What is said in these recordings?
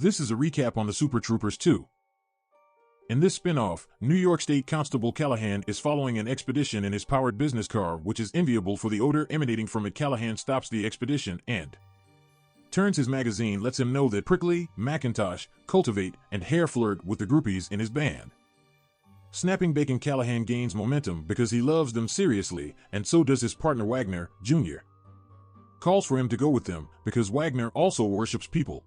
This is a recap on the Super Troopers 2. In this spin-off, New York State Constable Callahan is following an expedition in his powered business car, which is enviable for the odor emanating from it. Callahan stops the expedition and turns his magazine, lets him know that Prickly, Macintosh, Cultivate, and Hare flirt with the groupies in his band. Snapping Bacon, Callahan gains momentum because he loves them seriously, and so does his partner Wagner, Jr. Calls for him to go with them because Wagner also worships people.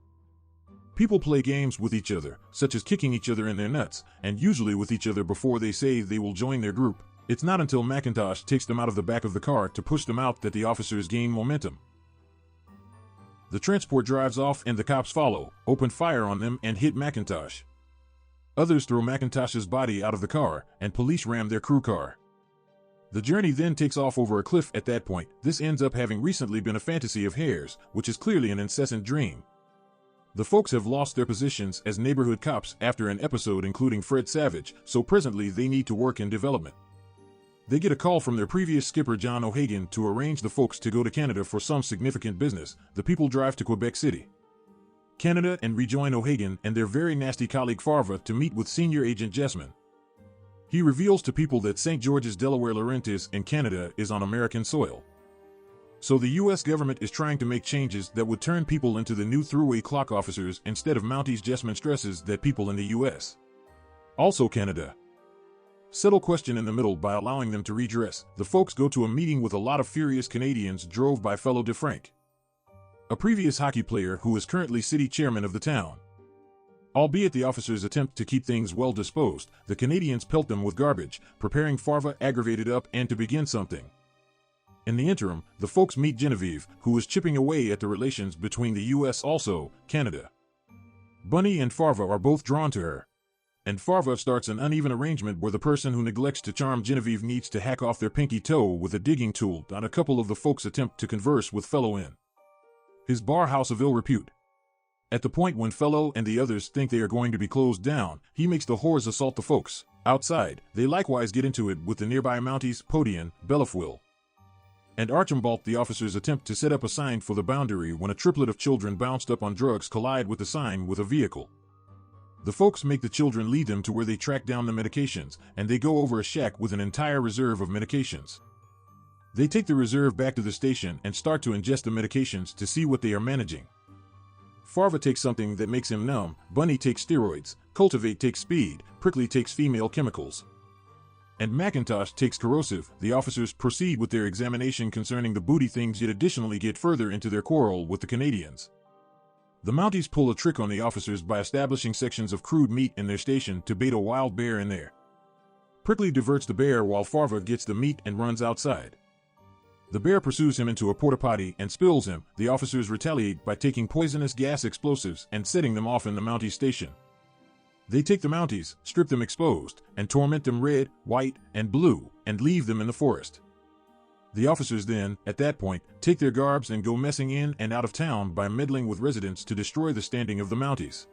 People play games with each other, such as kicking each other in their nuts, and usually with each other before they say they will join their group. It's not until Macintosh takes them out of the back of the car to push them out that the officers gain momentum. The transport drives off and the cops follow, open fire on them, and hit Macintosh. Others throw Macintosh's body out of the car, and police ram their crew car. The journey then takes off over a cliff. At that point, this ends up having recently been a fantasy of Hare's, which is clearly an incessant dream. The folks have lost their positions as neighborhood cops after an episode including Fred Savage, so presently they need to work in development. They get a call from their previous skipper John O'Hagan to arrange the folks to go to Canada for some significant business. The people drive to Quebec City, Canada, and rejoin O'Hagan and their very nasty colleague Farva to meet with Senior Agent Jessman. He reveals to people that St. George's, Delaware Laurentiis in Canada is on American soil. So the U.S. government is trying to make changes that would turn people into the new throughway clock officers instead of Mounties. Jessman stresses that people in the U.S. also Canada settle question in the middle by allowing them to redress. The folks go to a meeting with a lot of furious Canadians drove by fellow DeFrank, a previous hockey player who is currently city chairman of the town. Albeit the officers attempt to keep things well disposed, the Canadians pelt them with garbage, preparing Farva aggravated up and to begin something. In the interim, the folks meet Genevieve, who is chipping away at the relations between the U.S. also Canada. Bunny and Farva are both drawn to her, and Farva starts an uneven arrangement where the person who neglects to charm Genevieve needs to hack off their pinky toe with a digging tool. On a couple of the folks attempt to converse with Fellow in his bar house of ill repute. At the point when Fellow and the others think they are going to be closed down, he makes the whores assault the folks. Outside, they likewise get into it with the nearby Mounties, Podian, Bellefeuille, and Archambault. The officers attempt to set up a sign for the boundary when a triplet of children bounced up on drugs collide with the sign with a vehicle. The folks make the children lead them to where they track down the medications, and they go over a shack with an entire reserve of medications. They take the reserve back to the station and start to ingest the medications to see what they are managing. Farva takes something that makes him numb, Bunny takes steroids, Cultivate takes speed, Prickly takes female chemicals, and Macintosh takes corrosive. The officers proceed with their examination concerning the booty things, yet additionally get further into their quarrel with the Canadians. The Mounties pull a trick on the officers by establishing sections of crude meat in their station to bait a wild bear in there. Prickly diverts the bear while Farva gets the meat and runs outside. The bear pursues him into a porta-potty and spills him. The officers retaliate by taking poisonous gas explosives and setting them off in the Mounties station. They take the Mounties, strip them exposed, and torment them red, white, and blue, and leave them in the forest. The officers then, at that point, take their garbs and go messing in and out of town by meddling with residents to destroy the standing of the Mounties.